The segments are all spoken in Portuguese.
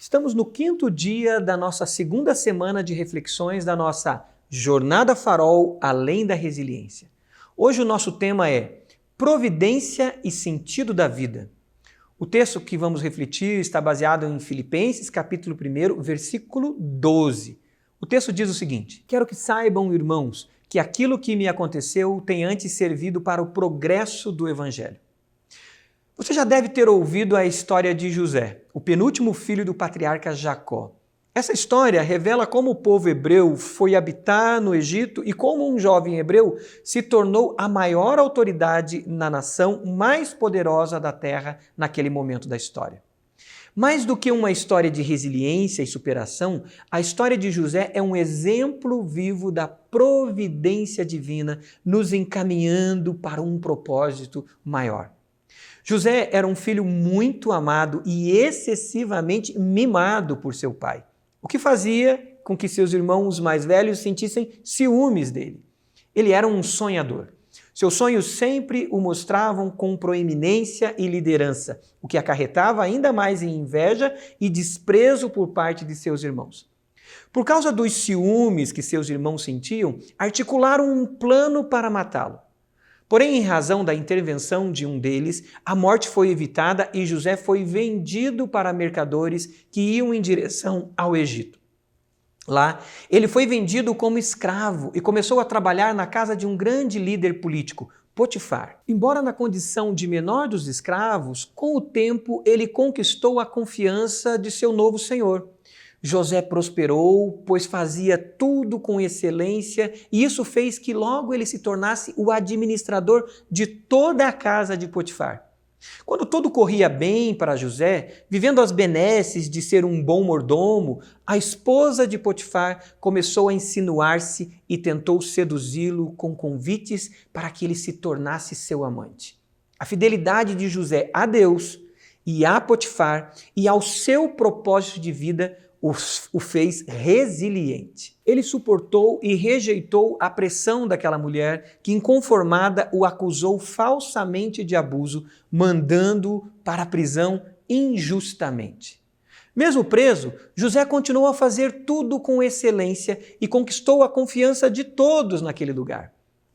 Estamos no quinto dia da nossa segunda semana de reflexões da nossa Jornada Farol Além da Resiliência. Hoje o nosso tema é Providência e Sentido da Vida. O texto que vamos refletir está baseado em Filipenses, capítulo 1, versículo 12. O texto diz o seguinte: Quero que saibam, irmãos, que aquilo que me aconteceu tem antes servido para o progresso do Evangelho. Você já deve ter ouvido a história de José, o penúltimo filho do patriarca Jacó. Essa história revela como o povo hebreu foi habitar no Egito e como um jovem hebreu se tornou a maior autoridade na nação mais poderosa da terra naquele momento da história. Mais do que uma história de resiliência e superação, a história de José é um exemplo vivo da providência divina nos encaminhando para um propósito maior. José era um filho muito amado e excessivamente mimado por seu pai, o que fazia com que seus irmãos mais velhos sentissem ciúmes dele. Ele era um sonhador. Seus sonhos sempre o mostravam com proeminência e liderança, o que acarretava ainda mais em inveja e desprezo por parte de seus irmãos. Por causa dos ciúmes que seus irmãos sentiam, articularam um plano para matá-lo. Porém, em razão da intervenção de um deles, a morte foi evitada e José foi vendido para mercadores que iam em direção ao Egito. Lá, ele foi vendido como escravo e começou a trabalhar na casa de um grande líder político, Potifar. Embora na condição de menor dos escravos, com o tempo ele conquistou a confiança de seu novo senhor. José prosperou, pois fazia tudo com excelência, e isso fez que logo ele se tornasse o administrador de toda a casa de Potifar. Quando tudo corria bem para José, vivendo as benesses de ser um bom mordomo, a esposa de Potifar começou a insinuar-se e tentou seduzi-lo com convites para que ele se tornasse seu amante. A fidelidade de José a Deus e a Potifar e ao seu propósito de vida o fez resiliente. Ele suportou e rejeitou a pressão daquela mulher que, inconformada, o acusou falsamente de abuso, mandando-o para a prisão injustamente. Mesmo preso, José continuou a fazer tudo com excelência e conquistou a confiança de todos naquele lugar.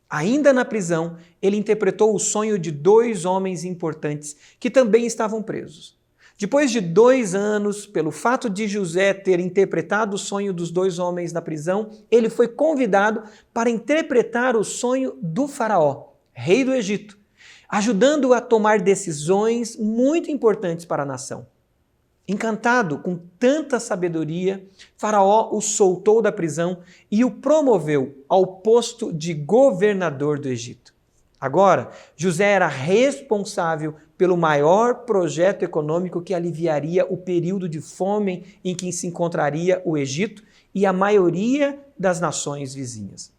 Ainda na prisão, ele interpretou o sonho de dois homens importantes que também estavam presos. Depois de 2 anos, pelo fato de José ter interpretado o sonho dos dois homens na prisão, ele foi convidado para interpretar o sonho do faraó, rei do Egito, ajudando-o a tomar decisões muito importantes para a nação. Encantado com tanta sabedoria, Faraó o soltou da prisão e o promoveu ao posto de governador do Egito. Agora, José era responsável pelo maior projeto econômico que aliviaria o período de fome em que se encontraria o Egito e a maioria das nações vizinhas.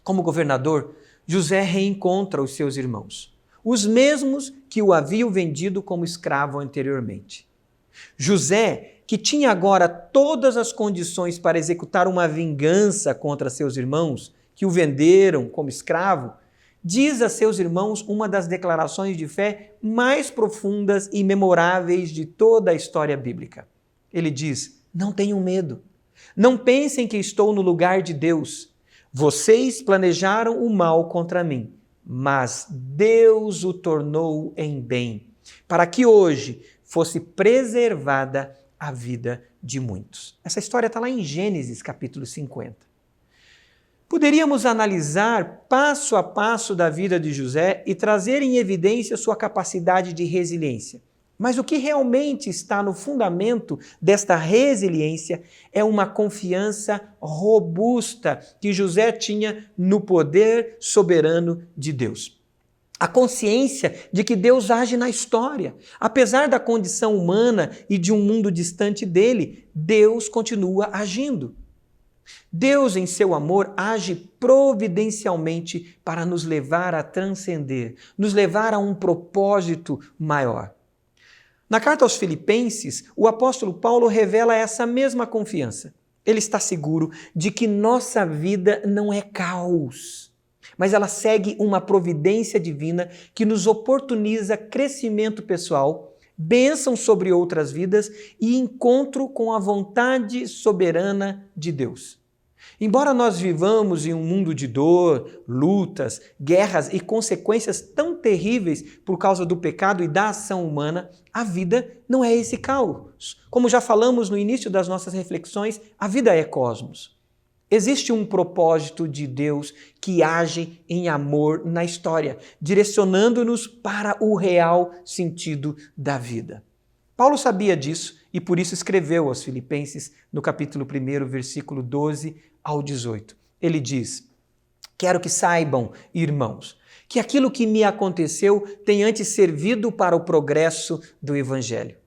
Como governador, José reencontra os seus irmãos, os mesmos que o haviam vendido como escravo anteriormente. José, que tinha agora todas as condições para executar uma vingança contra seus irmãos, que o venderam como escravo, diz a seus irmãos uma das declarações de fé mais profundas e memoráveis de toda a história bíblica. Ele diz: não tenham medo, não pensem que estou no lugar de Deus. Vocês planejaram o mal contra mim, mas Deus o tornou em bem, para que hoje fosse preservada a vida de muitos. Essa história está lá em Gênesis, capítulo 50. Poderíamos analisar passo a passo da vida de José e trazer em evidência sua capacidade de resiliência. Mas o que realmente está no fundamento desta resiliência é uma confiança robusta que José tinha no poder soberano de Deus. A consciência de que Deus age na história. Apesar da condição humana e de um mundo distante dele, Deus continua agindo. Deus, em seu amor, age providencialmente para nos levar a transcender, nos levar a um propósito maior. Na carta aos Filipenses, o apóstolo Paulo revela essa mesma confiança. Ele está seguro de que nossa vida não é caos, mas ela segue uma providência divina que nos oportuniza crescimento pessoal, bênção sobre outras vidas e encontro com a vontade soberana de Deus. Embora nós vivamos em um mundo de dor, lutas, guerras e consequências tão terríveis por causa do pecado e da ação humana, a vida não é esse caos. Como já falamos no início das nossas reflexões, a vida é cosmos. Existe um propósito de Deus que age em amor na história, direcionando-nos para o real sentido da vida. Paulo sabia disso e por isso escreveu aos Filipenses no capítulo 1, versículo 12 ao 18. Ele diz: quero que saibam, irmãos, que aquilo que me aconteceu tem antes servido para o progresso do Evangelho.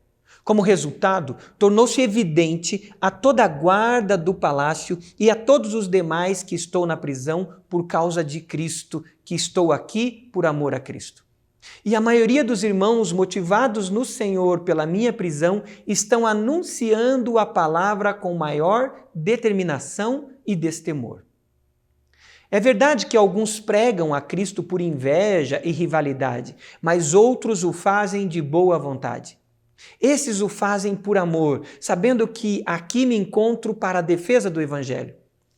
Como resultado, tornou-se evidente a toda a guarda do palácio e a todos os demais que estou na prisão por causa de Cristo, que estou aqui por amor a Cristo. E a maioria dos irmãos, motivados no Senhor pela minha prisão, estão anunciando a palavra com maior determinação e destemor. É verdade que alguns pregam a Cristo por inveja e rivalidade, mas outros o fazem de boa vontade. Esses o fazem por amor, sabendo que aqui me encontro para a defesa do Evangelho.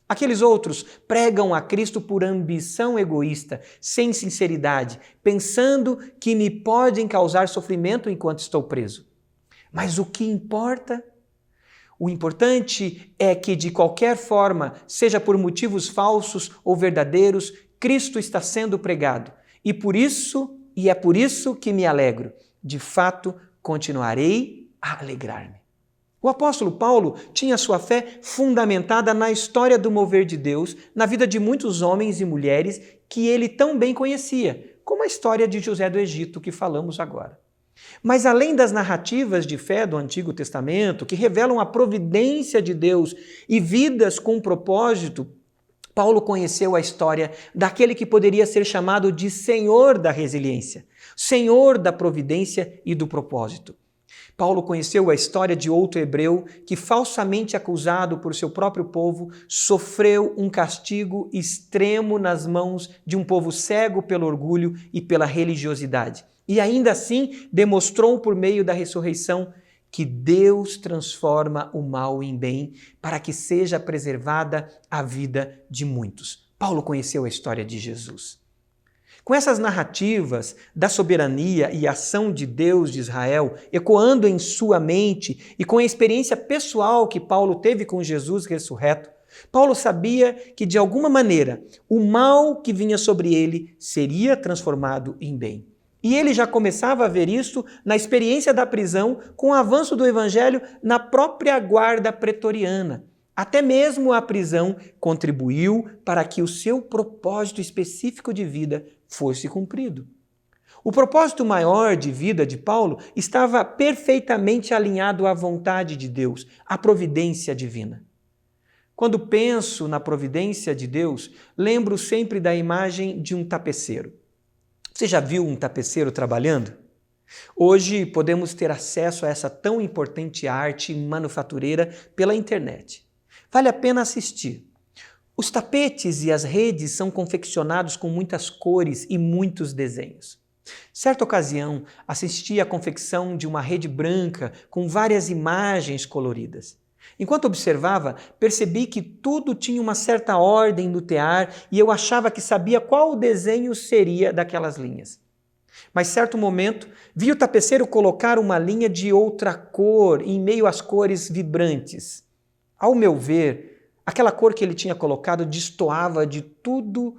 Aqueles outros pregam a Cristo por ambição egoísta, sem sinceridade, pensando que me podem causar sofrimento enquanto estou preso. Mas o que importa? O importante é que, de qualquer forma, seja por motivos falsos ou verdadeiros, Cristo está sendo pregado. E é por isso que me alegro. De fato, continuarei a alegrar-me. O apóstolo Paulo tinha sua fé fundamentada na história do mover de Deus, na vida de muitos homens e mulheres que ele tão bem conhecia, como a história de José do Egito que falamos agora. Mas além das narrativas de fé do Antigo Testamento, que revelam a providência de Deus e vidas com propósito, Paulo conheceu a história daquele que poderia ser chamado de Senhor da resiliência, Senhor da providência e do propósito. Paulo conheceu a história de outro hebreu que, falsamente acusado por seu próprio povo, sofreu um castigo extremo nas mãos de um povo cego pelo orgulho e pela religiosidade. E ainda assim demonstrou por meio da ressurreição que Deus transforma o mal em bem para que seja preservada a vida de muitos. Paulo conheceu a história de Jesus. Com essas narrativas da soberania e ação de Deus de Israel ecoando em sua mente e com a experiência pessoal que Paulo teve com Jesus ressurreto, Paulo sabia que, de alguma maneira, o mal que vinha sobre ele seria transformado em bem. E ele já começava a ver isso na experiência da prisão, com o avanço do evangelho na própria guarda pretoriana. Até mesmo a prisão contribuiu para que o seu propósito específico de vida fosse cumprido. O propósito maior de vida de Paulo estava perfeitamente alinhado à vontade de Deus, à providência divina. Quando penso na providência de Deus, lembro sempre da imagem de um tapeceiro. Você já viu um tapeceiro trabalhando? Hoje podemos ter acesso a essa tão importante arte manufatureira pela internet. Vale a pena assistir. Os tapetes e as redes são confeccionados com muitas cores e muitos desenhos. Certa ocasião, assisti à confecção de uma rede branca com várias imagens coloridas. Enquanto observava, percebi que tudo tinha uma certa ordem no tear e eu achava que sabia qual o desenho seria daquelas linhas. Mas certo momento, vi o tapeceiro colocar uma linha de outra cor em meio às cores vibrantes. Ao meu ver, aquela cor que ele tinha colocado destoava de tudo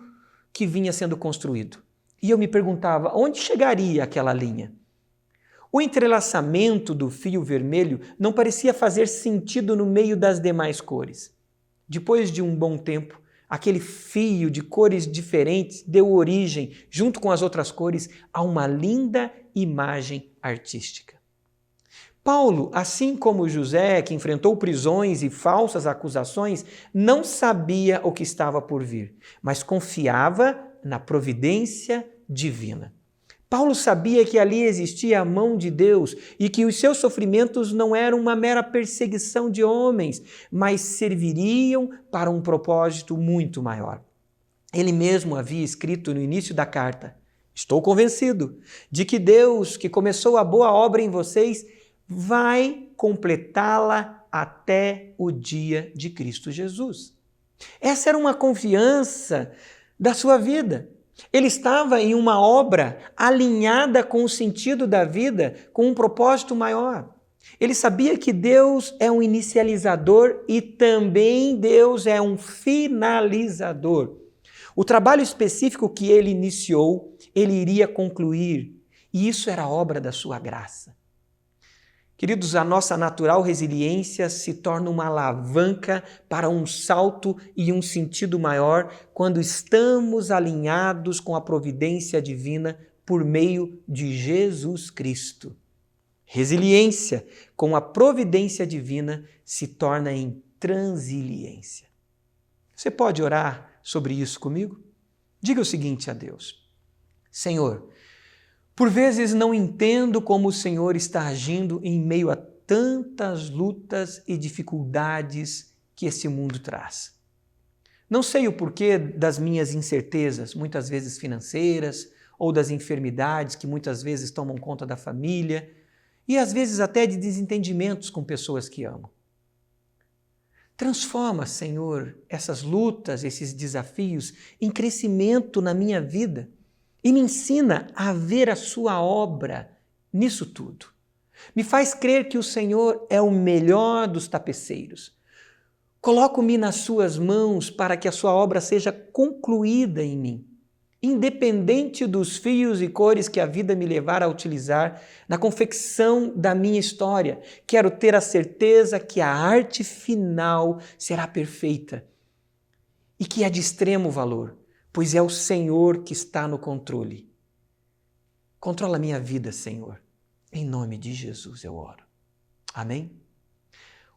que vinha sendo construído. E eu me perguntava, onde chegaria aquela linha? O entrelaçamento do fio vermelho não parecia fazer sentido no meio das demais cores. Depois de um bom tempo, aquele fio de cores diferentes deu origem, junto com as outras cores, a uma linda imagem artística. Paulo, assim como José, que enfrentou prisões e falsas acusações, não sabia o que estava por vir, mas confiava na providência divina. Paulo sabia que ali existia a mão de Deus e que os seus sofrimentos não eram uma mera perseguição de homens, mas serviriam para um propósito muito maior. Ele mesmo havia escrito no início da carta: Estou convencido de que Deus, que começou a boa obra em vocês, vai completá-la até o dia de Cristo Jesus. Essa era uma confiança da sua vida. Ele estava em uma obra alinhada com o sentido da vida, com um propósito maior. Ele sabia que Deus é um inicializador e também Deus é um finalizador. O trabalho específico que ele iniciou, ele iria concluir, e isso era obra da sua graça. Queridos, a nossa natural resiliência se torna uma alavanca para um salto e um sentido maior quando estamos alinhados com a providência divina por meio de Jesus Cristo. Resiliência com a providência divina se torna em transiliência. Você pode orar sobre isso comigo? Diga o seguinte a Deus: Senhor, por vezes não entendo como o Senhor está agindo em meio a tantas lutas e dificuldades que esse mundo traz. Não sei o porquê das minhas incertezas, muitas vezes financeiras, ou das enfermidades que muitas vezes tomam conta da família, e às vezes até de desentendimentos com pessoas que amo. Transforma, Senhor, essas lutas, esses desafios em crescimento na minha vida e me ensina a ver a sua obra nisso tudo. Me faz crer que o Senhor é o melhor dos tapeceiros. Coloco-me nas suas mãos para que a sua obra seja concluída em mim. Independente dos fios e cores que a vida me levar a utilizar na confecção da minha história, quero ter a certeza que a arte final será perfeita e que é de extremo valor, pois é o Senhor que está no controle. Controla a minha vida, Senhor. Em nome de Jesus eu oro. Amém?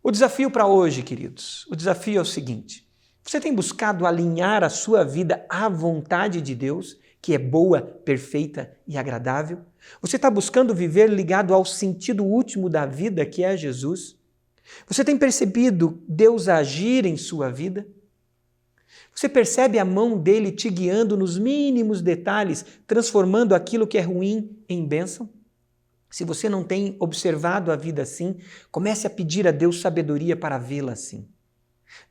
O desafio para hoje, queridos, o desafio é o seguinte: você tem buscado alinhar a sua vida à vontade de Deus, que é boa, perfeita e agradável? Você está buscando viver ligado ao sentido último da vida, que é Jesus? Você tem percebido Deus agir em sua vida? Você percebe a mão dele te guiando nos mínimos detalhes, transformando aquilo que é ruim em bênção? Se você não tem observado a vida assim, comece a pedir a Deus sabedoria para vê-la assim.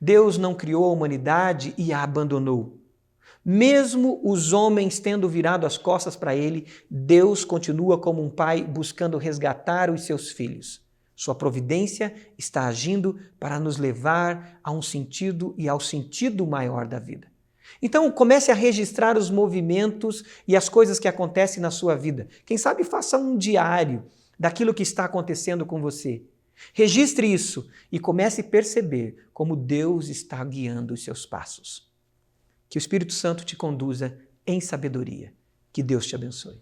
Deus não criou a humanidade e a abandonou. Mesmo os homens tendo virado as costas para ele, Deus continua como um pai buscando resgatar os seus filhos. Sua providência está agindo para nos levar a um sentido e ao sentido maior da vida. Então, comece a registrar os movimentos e as coisas que acontecem na sua vida. Quem sabe faça um diário daquilo que está acontecendo com você. Registre isso e comece a perceber como Deus está guiando os seus passos. Que o Espírito Santo te conduza em sabedoria. Que Deus te abençoe.